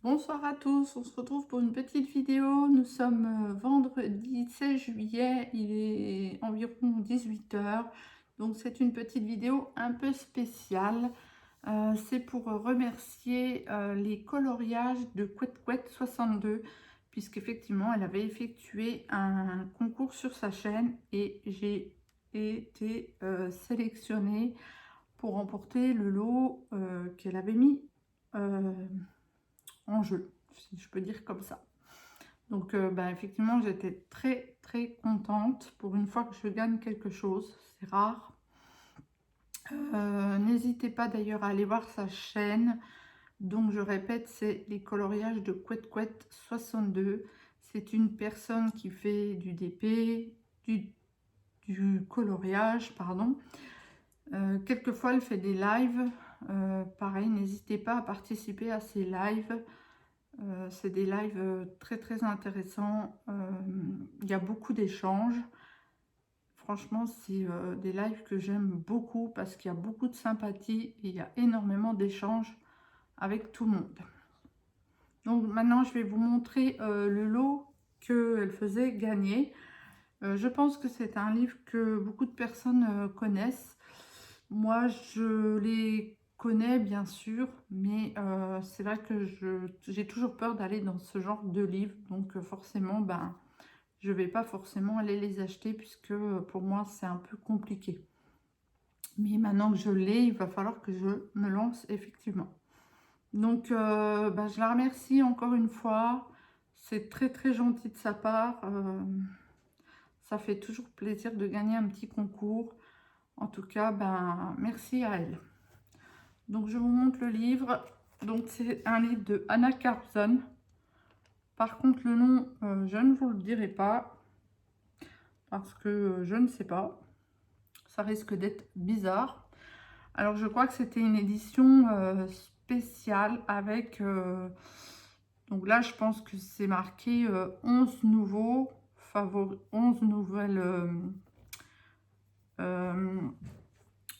Bonsoir à tous, on se retrouve pour une petite vidéo. Nous sommes vendredi 16 juillet, il est environ 18 heures. Donc c'est une petite vidéo un peu spéciale. C'est pour remercier les coloriages de Couette Couette 62, puisqu'effectivement elle avait effectué un concours sur sa chaîne et j'ai été sélectionnée pour remporter le lot qu'elle avait mis euh, en jeu, si je peux dire comme ça. Donc effectivement, j'étais très contente pour une fois que je gagne quelque chose, c'est rare. N'hésitez pas d'ailleurs à aller voir sa chaîne. Donc je répète, c'est les coloriages de Couette Couette 62. C'est une personne qui fait du DP, du coloriage, pardon. Quelquefois, elle fait des lives. Pareil, n'hésitez pas à participer à ces lives. C'est des lives très intéressants. Il y a beaucoup d'échanges. Franchement, c'est des lives que j'aime beaucoup parce qu'il y a beaucoup de sympathie et il y a énormément d'échanges avec tout le monde. Donc maintenant, je vais vous montrer le lot qu'elle faisait gagner. Je pense que c'est un livre que beaucoup de personnes connaissent. Moi, je les connais bien sûr, mais c'est vrai que j'ai toujours peur d'aller dans ce genre de livre. Donc forcément, je ne vais pas forcément aller les acheter puisque pour moi, c'est un peu compliqué. Mais maintenant que je l'ai, il va falloir que je me lance effectivement. Donc, je la remercie encore une fois. C'est très gentil de sa part. Ça fait toujours plaisir de gagner un petit concours. En tout cas, merci à elle. Donc, je vous montre le livre. Donc, c'est un livre de Anna Carlson. Par contre, le nom, je ne vous le dirai pas parce que je ne sais pas. Ça risque d'être bizarre. Alors, je crois que c'était une édition spéciale avec... donc là, je pense que c'est marqué 11 nouveaux favoris, 11 nouvelles...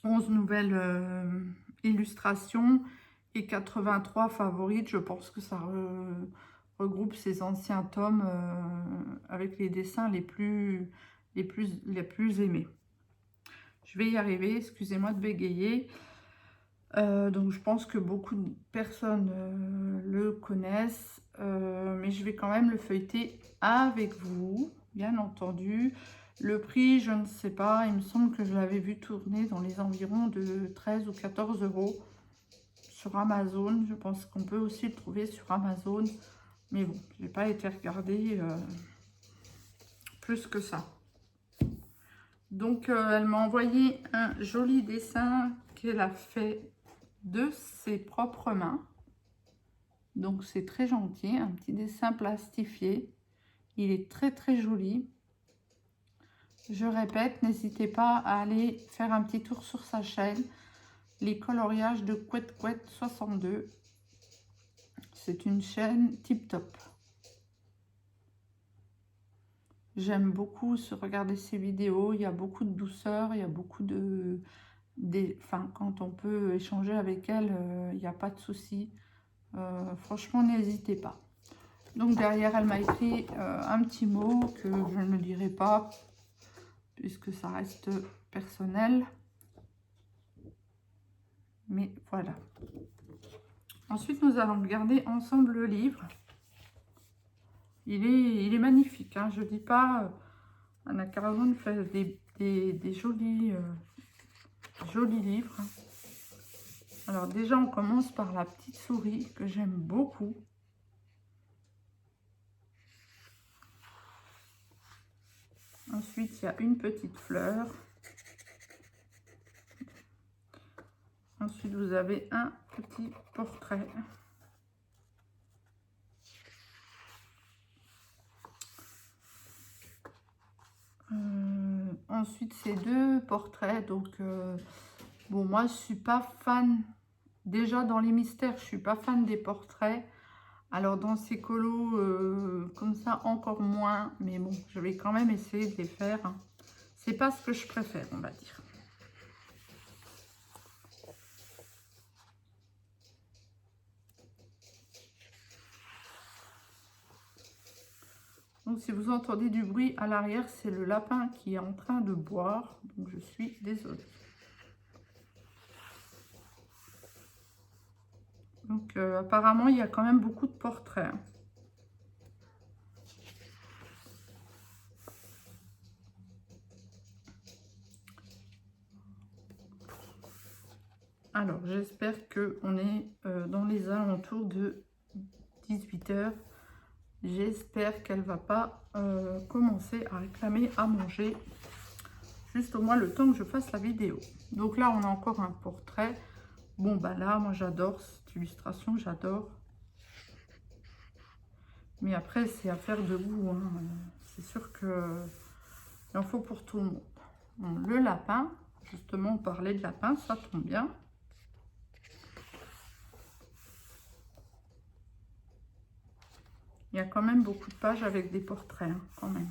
11 nouvelles illustrations et 83 favorites. Je pense que ça regroupe ces anciens tomes avec les dessins les plus aimés. Je vais y arriver, excusez-moi de bégayer. Donc je pense que beaucoup de personnes le connaissent, mais je vais quand même le feuilleter avec vous, bien entendu. Le prix, je ne sais pas, il me semble que je l'avais vu tourner dans les environs de 13 ou 14 euros sur Amazon. Je pense qu'on peut aussi le trouver sur Amazon, mais bon, je n'ai pas été regarder plus que ça. Donc elle m'a envoyé un joli dessin qu'elle a fait de ses propres mains. Donc c'est très gentil, un petit dessin plastifié. Il est très joli. Je répète, n'hésitez pas à aller faire un petit tour sur sa chaîne. Les coloriages de Couette Couette 62. C'est une chaîne tip top. J'aime beaucoup regarder ses vidéos. Il y a beaucoup de douceur, il y a beaucoup enfin, quand on peut échanger avec elle, il n'y a pas de souci. Franchement, n'hésitez pas. Donc derrière, elle m'a écrit un petit mot que je ne dirai pas puisque ça reste personnel. Mais voilà. Ensuite, nous allons regarder ensemble le livre. Il est magnifique, hein, je ne dis pas. Anna Carlson fait des jolis livres. Alors déjà, on commence par la petite souris que j'aime beaucoup. Ensuite, il y a une petite fleur. Ensuite, vous avez un petit portrait. Ensuite, c'est deux portraits. Donc, bon, moi, je suis pas fan. Déjà, dans les mystères, je suis pas fan des portraits. Alors, dans ces colos, comme ça, encore moins. Mais bon, je vais quand même essayer de les faire. C'est pas ce que je préfère, on va dire. Donc si vous entendez du bruit à l'arrière, c'est le lapin qui est en train de boire. Donc je suis désolée. Donc apparemment, il y a quand même beaucoup de portraits. Alors, j'espère qu'on est dans les alentours de 18 h. J'espère qu'elle va pas commencer à réclamer à manger. Juste au moins le temps que je fasse la vidéo. Donc là, on a encore un portrait. Bon, bah là, moi, j'adore cette illustration, j'adore. Mais après, c'est affaire de goût. Hein. C'est sûr que il en faut pour tout le monde. Bon, le lapin, justement, on parlait de lapin, ça tombe bien. Il y a quand même beaucoup de pages avec des portraits, hein, quand même.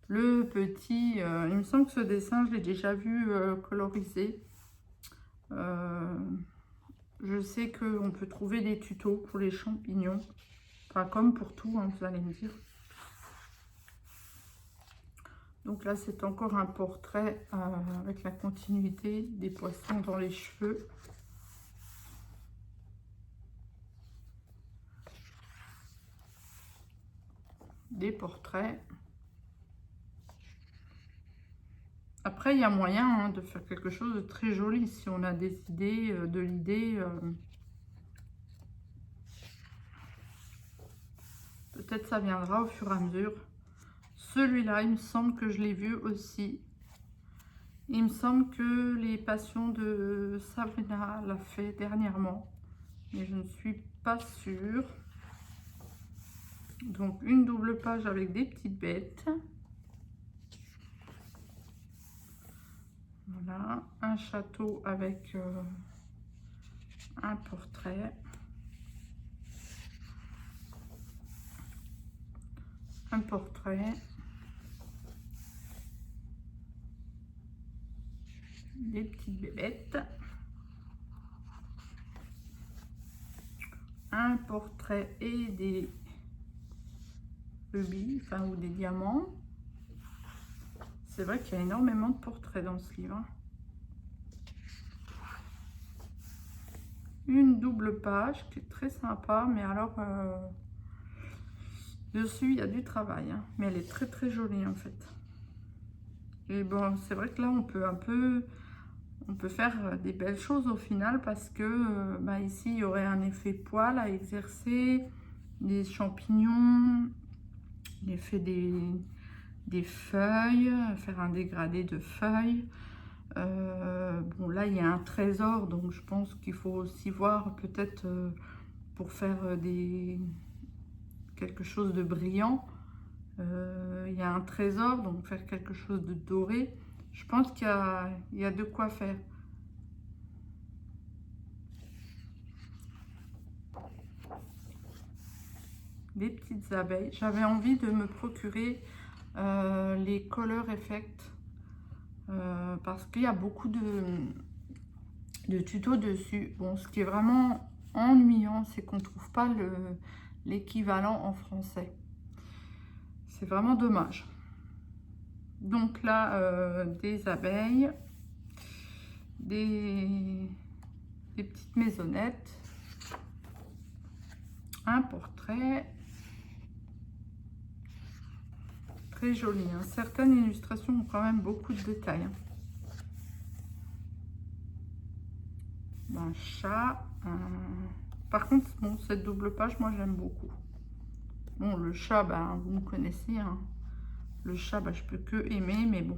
Le petit, il me semble que ce dessin, je l'ai déjà vu colorisé. Je sais qu'on peut trouver des tutos pour les champignons. Enfin, comme pour tout, hein, vous allez me dire. Donc là, c'est encore un portrait avec la continuité des poissons dans les cheveux. Des portraits. Après, il y a moyen hein, de faire quelque chose de très joli si on a des idées, de l'idée. Peut-être ça viendra au fur et à mesure. Celui-là, il me semble que je l'ai vu aussi. Il me semble que les passions de Sabrina l'a fait dernièrement. Mais je ne suis pas sûre. Donc, une double page avec des petites bêtes. Voilà, un château avec un portrait. Un portrait. Des petites bébêtes. Un portrait et des rubis, enfin ou des diamants. C'est vrai qu'il y a énormément de portraits dans ce livre. Une double page qui est très sympa, mais alors dessus il y a du travail, hein. Mais elle est très très jolie en fait. Et bon, c'est vrai que là on peut faire des belles choses au final parce que bah, ici il y aurait un effet poil à exercer, des champignons, l'effet des feuilles, faire un dégradé de feuilles. Bon là il y a un trésor, donc je pense qu'il faut aussi voir peut-être pour faire quelque chose de brillant. Il y a un trésor, donc faire quelque chose de doré. Je pense qu'il y a de quoi faire. Des petites abeilles. J'avais envie de me procurer les Color Effect parce qu'il y a beaucoup de tutos dessus. Bon, ce qui est vraiment ennuyant, c'est qu'on ne trouve pas l'équivalent en français. C'est vraiment dommage. Donc là, des abeilles, des petites maisonnettes, un portrait. Très joli, hein. Certaines illustrations ont quand même beaucoup de détails. Hein. Un chat. Par contre, bon, cette double page, moi j'aime beaucoup. Bon, le chat, ben, vous me connaissez. Hein. Le chat, ben, je peux que aimer, mais bon,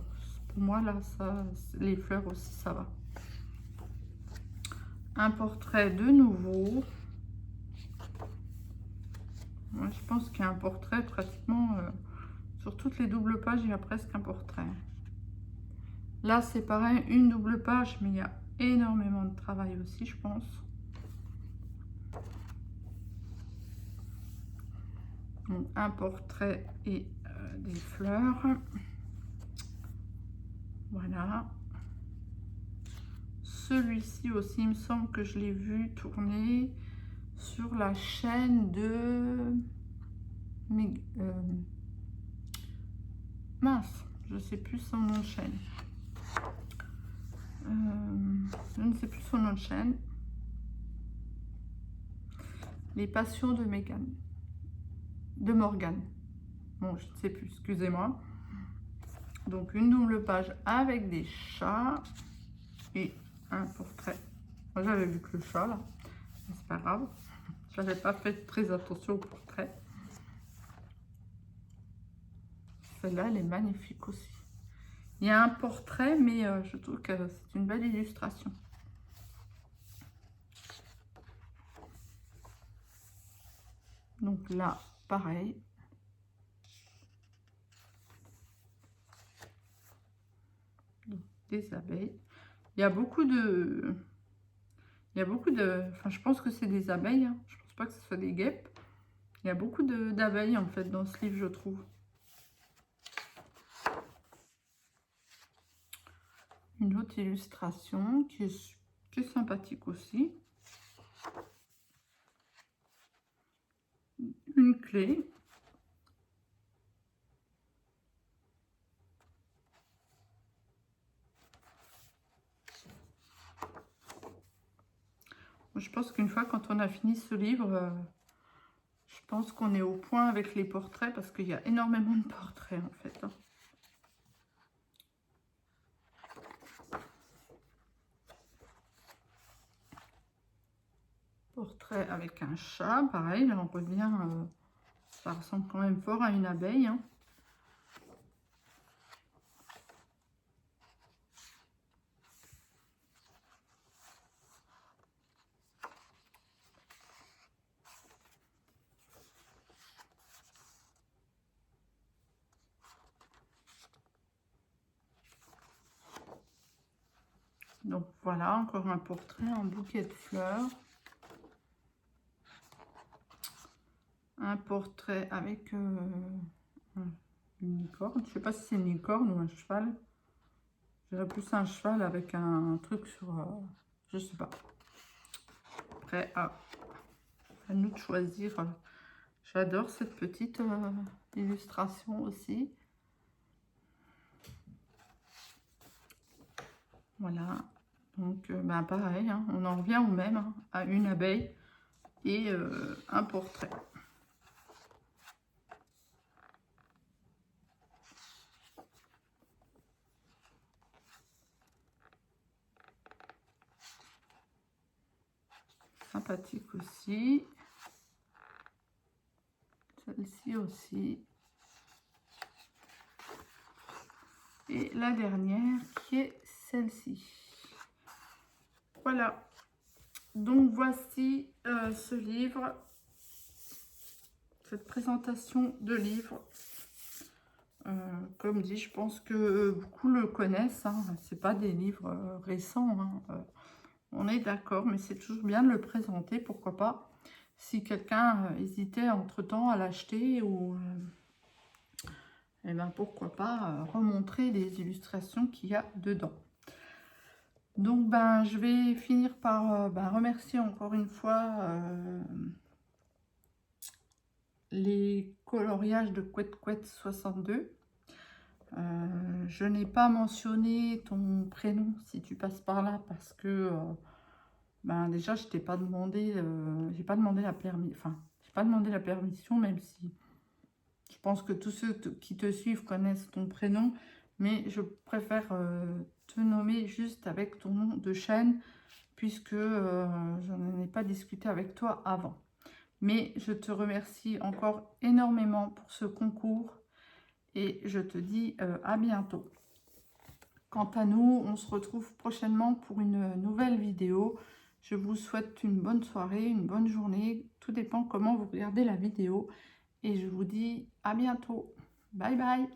pour moi là, ça, les fleurs aussi, ça va. Un portrait de nouveau. Moi, je pense qu'il y a un portrait pratiquement sur toutes les doubles pages, il y a presque un portrait. Là, c'est pareil, une double page, mais il y a énormément de travail aussi, je pense. Donc, un portrait et des fleurs. Voilà. Celui-ci aussi, il me semble que je l'ai vu tourner sur la chaîne de mince, je sais plus son nom de chaîne. Je ne sais plus son nom de chaîne. Les passions de Morgane. Bon, je ne sais plus, excusez-moi. Donc une double page avec des chats et un portrait. Moi j'avais vu que le chat là, c'est pas grave. J'avais pas fait très attention au portrait. Celle-là, elle est magnifique aussi. Il y a un portrait, mais je trouve que c'est une belle illustration. Donc là, pareil. Donc, des abeilles. Il y a beaucoup de... Enfin, je pense que c'est des abeilles. Hein. Je pense pas que ce soit des guêpes. Il y a beaucoup d'abeilles, en fait, dans ce livre, je trouve. Une autre illustration qui est sympathique aussi. Une clé. Je pense qu'une fois, quand on a fini ce livre, je pense qu'on est au point avec les portraits parce qu'il y a énormément de portraits, en fait. Hein. Portrait avec un chat, pareil, là on revient, ça ressemble quand même fort à une abeille. Hein. Donc voilà, encore un portrait, un bouquet de fleurs. Un portrait avec une licorne. Je ne sais pas si c'est une licorne ou un cheval. J'aurais plus un cheval avec un truc sur... je sais pas. Après, à nous de choisir. J'adore cette petite illustration aussi. Voilà. Donc, ben pareil, hein, on en revient au même, hein, à une abeille et un portrait. Sympathique aussi. Celle-ci aussi. Et la dernière qui est celle-ci. Voilà. Donc voici ce livre. Cette présentation de livre. Comme dit, je pense que beaucoup le connaissent. Hein. C'est pas des livres récents. Hein. On est d'accord, mais c'est toujours bien de le présenter, pourquoi pas. Si quelqu'un hésitait entre-temps à l'acheter ou... eh ben, pourquoi pas remontrer les illustrations qu'il y a dedans. Donc, ben, je vais finir par remercier encore une fois les coloriages de Couette Couette 62. Je n'ai pas mentionné ton prénom si tu passes par là parce que ben déjà je t'ai pas demandé, j'ai pas demandé la permission, même si je pense que tous ceux qui te suivent connaissent ton prénom, mais je préfère te nommer juste avec ton nom de chaîne puisque je n'en ai pas discuté avec toi avant. Mais je te remercie encore énormément pour ce concours et je te dis à bientôt. Quant à nous, on se retrouve prochainement pour une nouvelle vidéo. Je vous souhaite une bonne soirée, une bonne journée. Tout dépend comment vous regardez la vidéo. Et je vous dis à bientôt. Bye bye.